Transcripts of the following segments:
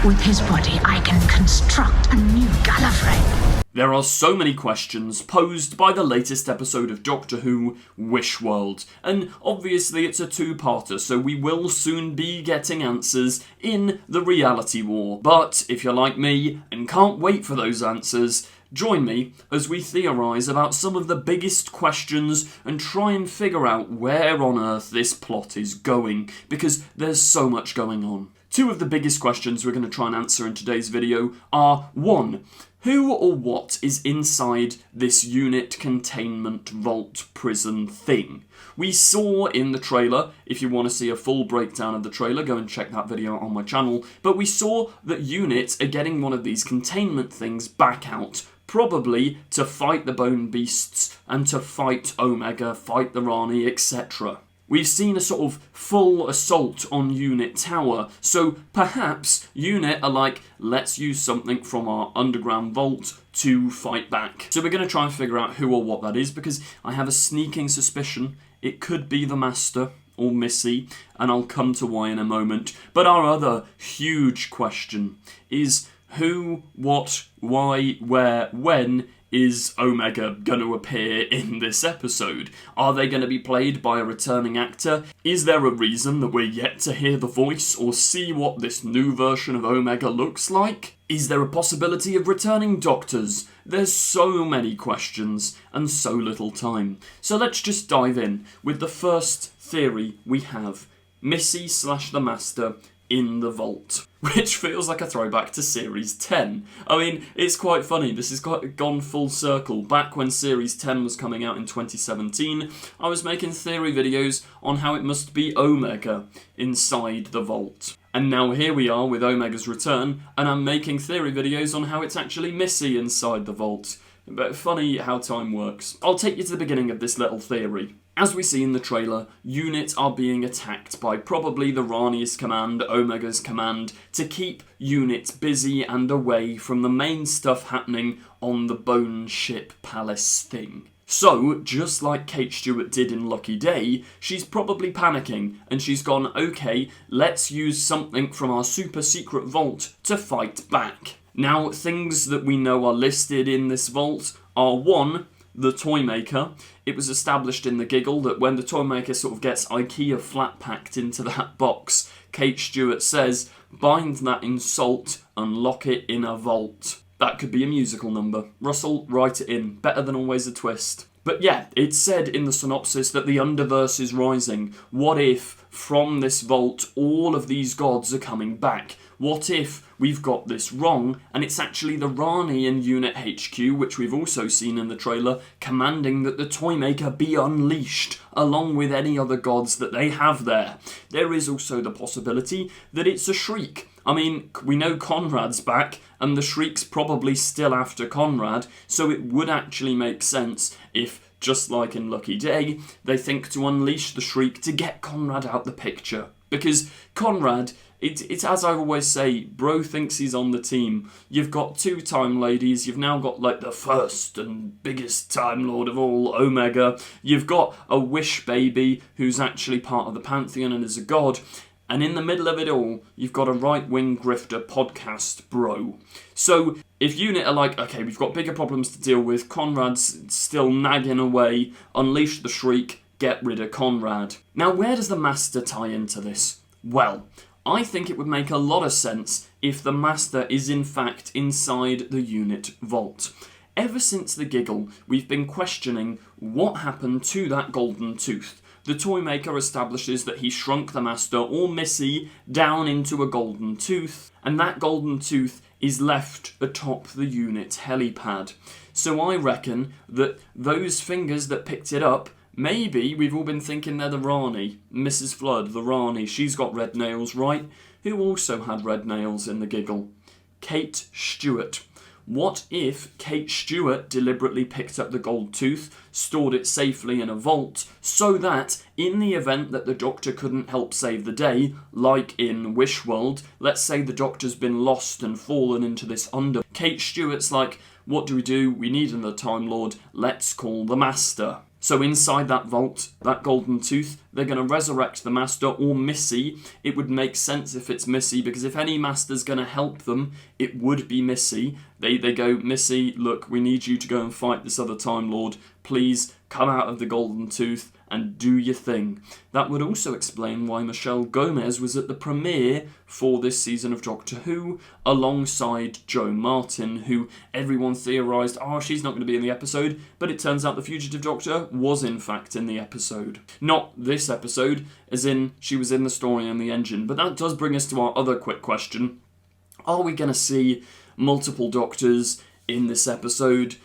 With his body, I can construct a new Gallifrey. There are so many questions posed by the latest episode of Doctor Who, Wishworld, and obviously it's a two-parter, so we will soon be getting answers in the reality war. But if you're like me and can't wait for those answers, join me as we theorise about some of the biggest questions and try and figure out where on earth this plot is going, because there's so much going on. Two of the biggest questions we're going to try and answer in today's video are: 1. Who or what is inside this unit containment vault prison thing? We saw in the trailer, if you want to see a full breakdown of the trailer, go and check that video on my channel, but we saw that units are getting one of these containment things back out, probably to fight the Bone Beasts and to fight Omega, fight the Rani, etc. We've seen a sort of full assault on Unit Tower, so perhaps Unit are like, let's use something from our underground vault to fight back. So we're going to try and figure out who or what that is, because I have a sneaking suspicion it could be the Master or Missy, and I'll come to why in a moment. But our other huge question is: who, what, why, where, when is Omega going to appear in this episode? Are they going to be played by a returning actor? Is there a reason that we're yet to hear the voice or see what this new version of Omega looks like? Is there a possibility of returning doctors? There's so many questions and so little time. So let's just dive in with the first theory we have: Missy / the Master in the vault, which feels like a throwback to Series 10. I mean, it's quite funny, this has gone full circle. Back when Series 10 was coming out in 2017, I was making theory videos on how it must be Omega inside the vault. And now here we are with Omega's return, and I'm making theory videos on how it's actually Missy inside the vault. But funny how time works. I'll take you to the beginning of this little theory. As we see in the trailer, units are being attacked by probably the Rani's command, Omega's command, to keep units busy and away from the main stuff happening on the Bone Ship Palace thing. So, just like Kate Stewart did in Lucky Day, she's probably panicking, and she's gone, okay, let's use something from our super secret vault to fight back. Now, things that we know are listed in this vault are: 1, the Toymaker. It was established in the giggle that when the Toymaker sort of gets IKEA flat packed into that box, Kate Stewart says, bind that in salt and lock it in a vault. That could be a musical number. Russell, write it in. Better than always a twist. But yeah, it's said in the synopsis that the Underverse is rising. What if, from this vault, all of these gods are coming back? What if we've got this wrong, and it's actually the Rani in Unit HQ, which we've also seen in the trailer, commanding that the Toymaker be unleashed, along with any other gods that they have there. There is also the possibility that it's a Shriek. I mean, we know Conrad's back, and the Shriek's probably still after Conrad, so it would actually make sense if, just like in Lucky Day, they think to unleash the Shriek to get Conrad out the picture. Because Conrad, it's as I always say, bro thinks he's on the team. You've got 2 Time Ladies, you've now got like the first and biggest Time Lord of all, Omega. You've got a Wish baby who's actually part of the Pantheon and is a god. And in the middle of it all, you've got a right-wing grifter podcast bro. So if Unit are like, okay, we've got bigger problems to deal with, Conrad's still nagging away, unleash the Shriek, get rid of Conrad. Now, where does the Master tie into this? Well, I think it would make a lot of sense if the Master is in fact inside the Unit vault. Ever since the giggle, we've been questioning what happened to that golden tooth. The Toymaker establishes that he shrunk the Master, or Missy, down into a golden tooth, and that golden tooth is left atop the Unit helipad. So I reckon that those fingers that picked it up, maybe we've all been thinking they're the Rani. Mrs. Flood, the Rani, she's got red nails, right? Who also had red nails in the giggle? Kate Stewart. What if Kate Stewart deliberately picked up the gold tooth, stored it safely in a vault, so that, in the event that the Doctor couldn't help save the day, like in Wishworld, let's say the Doctor's been lost and fallen into this Kate Stewart's like, what do? We need another Time Lord, let's call the Master. So inside that vault, that golden tooth, they're going to resurrect the Master or Missy. It would make sense if it's Missy, because if any Master's going to help them, it would be Missy. They go, Missy, look, we need you to go and fight this other Time Lord. Please come out of the golden tooth and do your thing. That would also explain why Michelle Gomez was at the premiere for this season of Doctor Who, alongside Jo Martin, who everyone theorised, she's not going to be in the episode, but it turns out the Fugitive Doctor was in fact in the episode. Not this episode, as in she was in the story and the engine, but that does bring us to our other quick question. Are we going to see multiple Doctors in this episode?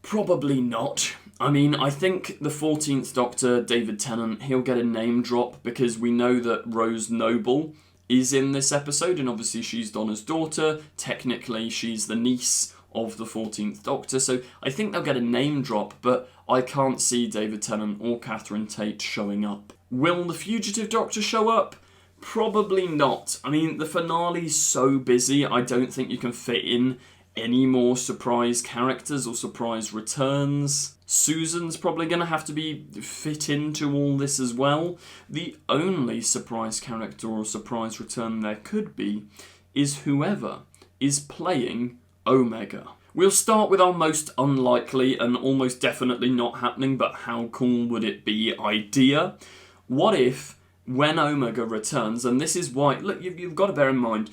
Probably not. I mean, I think the 14th Doctor, David Tennant, he'll get a name drop because we know that Rose Noble is in this episode, and obviously she's Donna's daughter. Technically, she's the niece of the 14th Doctor, so I think they'll get a name drop, but I can't see David Tennant or Catherine Tate showing up. Will the Fugitive Doctor show up? Probably not. I mean, the finale's so busy, I don't think you can fit in any more surprise characters or surprise returns. Susan's probably going to have to be fit into all this as well. The only surprise character or surprise return there could be is whoever is playing Omega. We'll start with our most unlikely and almost definitely not happening, but how cool would it be idea. What if, when Omega returns, and this is why, look, you've got to bear in mind,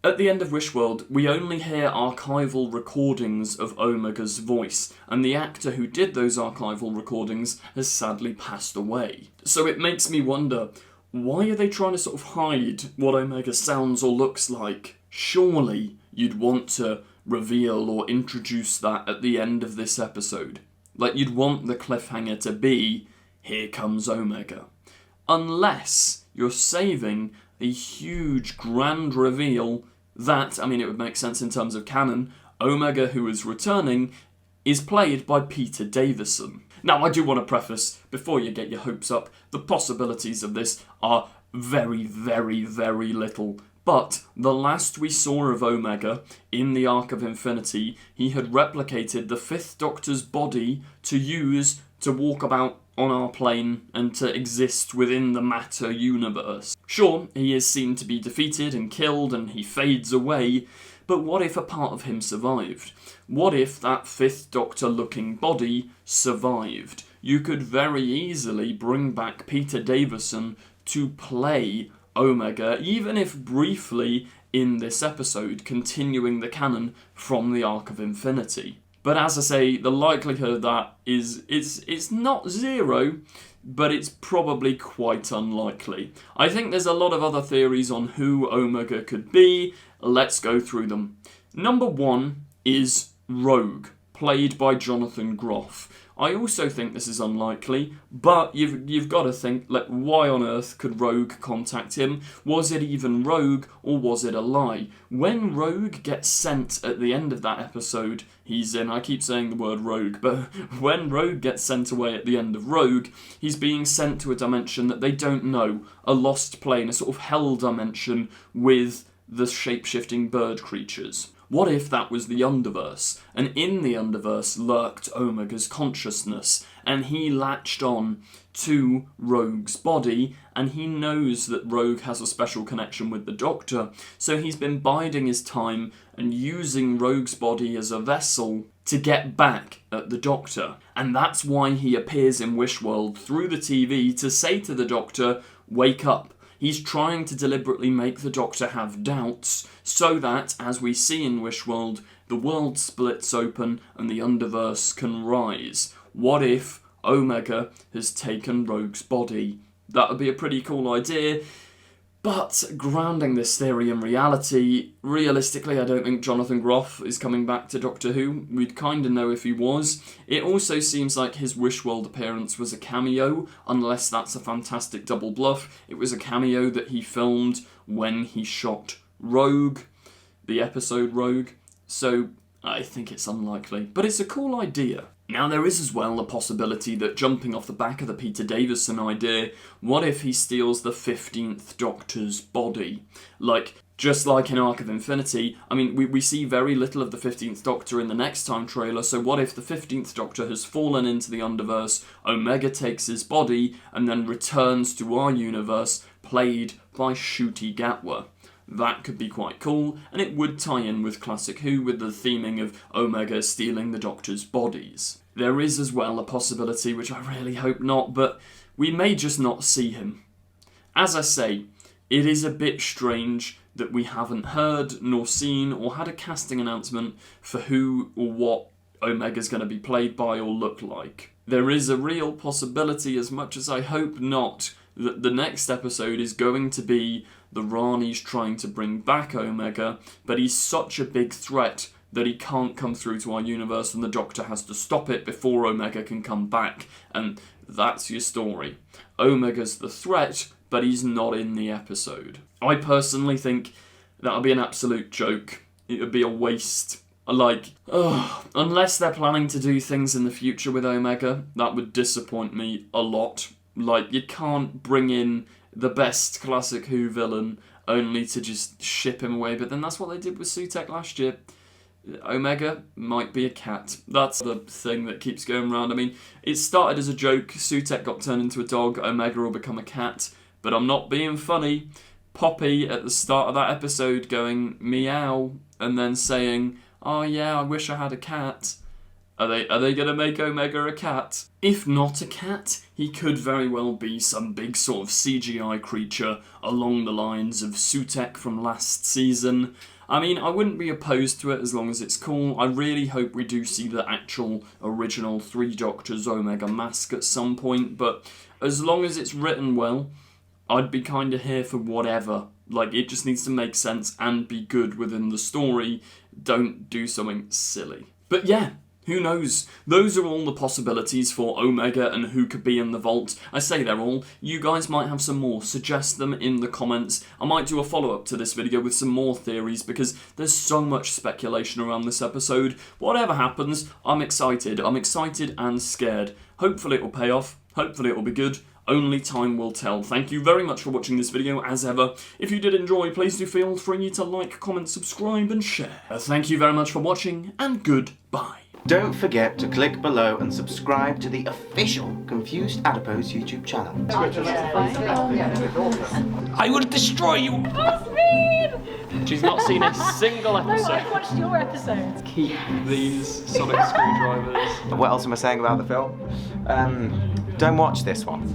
at the end of Wishworld, we only hear archival recordings of Omega's voice, and the actor who did those archival recordings has sadly passed away. So it makes me wonder, why are they trying to sort of hide what Omega sounds or looks like? Surely you'd want to reveal or introduce that at the end of this episode. Like, you'd want the cliffhanger to be, here comes Omega. Unless you're saving a huge grand reveal that, I mean, it would make sense in terms of canon, Omega, who is returning, is played by Peter Davison. Now, I do want to preface, before you get your hopes up, the possibilities of this are very, very, very little. But the last we saw of Omega in the Arc of Infinity, he had replicated the Fifth Doctor's body to use to walk about on our plane and to exist within the matter universe. Sure, he is seen to be defeated and killed and he fades away, but what if a part of him survived? What if that Fifth Doctor looking body survived? You could very easily bring back Peter Davison to play Omega, even if briefly in this episode, continuing the canon from the Arc of Infinity. But as I say, the likelihood of that it's not zero, but it's probably quite unlikely. I think there's a lot of other theories on who Omega could be. Let's go through them. Number one is Rogue, played by Jonathan Groff. I also think this is unlikely, but you've got to think, like, why on earth could Rogue contact him? Was it even Rogue, or was it a lie? When Rogue gets sent at the end of that episode, he's in, I keep saying the word Rogue, but when Rogue gets sent away at the end of Rogue, he's being sent to a dimension that they don't know, a lost plane, a sort of hell dimension with the shape-shifting bird creatures. What if that was the Underverse, and in the Underverse lurked Omega's consciousness, and he latched on to Rogue's body, and he knows that Rogue has a special connection with the Doctor, so he's been biding his time and using Rogue's body as a vessel to get back at the Doctor. And that's why he appears in Wishworld through the TV to say to the Doctor, wake up. He's trying to deliberately make the Doctor have doubts, so that, as we see in Wishworld, the world splits open and the Underverse can rise. What if Omega has taken Rogue's body? That would be a pretty cool idea, but grounding this theory in reality, realistically I don't think Jonathan Groff is coming back to Doctor Who. We'd kind of know if he was. It also seems like his Wishworld appearance was a cameo, unless that's a fantastic double bluff. It was a cameo that he filmed when he shot Rogue, the episode Rogue, so I think it's unlikely, but it's a cool idea. Now, there is as well the possibility that, jumping off the back of the Peter Davison idea, what if he steals the 15th Doctor's body? Like, Just like in Arc of Infinity, I mean, we see very little of the 15th Doctor in the Next Time trailer, so what if the 15th Doctor has fallen into the Underverse, Omega takes his body, and then returns to our universe, played by Ncuti Gatwa? That could be quite cool, and it would tie in with Classic Who with the theming of Omega stealing the Doctor's bodies. There is as well a possibility, which I really hope not, but we may just not see him. As I say, it is a bit strange that we haven't heard, nor seen, or had a casting announcement for who or what Omega's going to be played by or look like. There is a real possibility, as much as I hope not, that the next episode is going to be the Rani's trying to bring back Omega, but he's such a big threat that he can't come through to our universe and the Doctor has to stop it before Omega can come back, and that's your story. Omega's the threat, but he's not in the episode. I personally think that would be an absolute joke. It would be a waste. Unless they're planning to do things in the future with Omega, that would disappoint me a lot. Like, you can't bring in the best Classic Who villain only to just ship him away, but then that's what they did with Sutekh last year. Omega might be a cat. That's the thing that keeps going around. I mean, it started as a joke. Sutekh got turned into a dog. Omega will become a cat. But I'm not being funny. Poppy at the start of that episode going meow and then saying, "Oh yeah, I wish I had a cat." Are they going to make Omega a cat? If not a cat, he could very well be some big sort of CGI creature along the lines of Sutekh from last season. I mean, I wouldn't be opposed to it as long as it's cool. I really hope we do see the actual original Three Doctors Omega mask at some point, but as long as it's written well, I'd be kind of here for whatever. Like, it just needs to make sense and be good within the story. Don't do something silly. But yeah, who knows? Those are all the possibilities for Omega and who could be in the vault. I say they're all. You guys might have some more. Suggest them in the comments. I might do a follow-up to this video with some more theories because there's so much speculation around this episode. Whatever happens, I'm excited. I'm excited and scared. Hopefully it will pay off. Hopefully it will be good. Only time will tell. Thank you very much for watching this video, as ever. If you did enjoy, please do feel free to like, comment, subscribe, and share. Thank you very much for watching, and goodbye. Don't forget to click below and subscribe to the official Confused Adipose YouTube channel. I will destroy you! She's not seen a single episode. No, I've watched your episodes. Keep these sonic screwdrivers. What else am I saying about the film? Don't watch this one.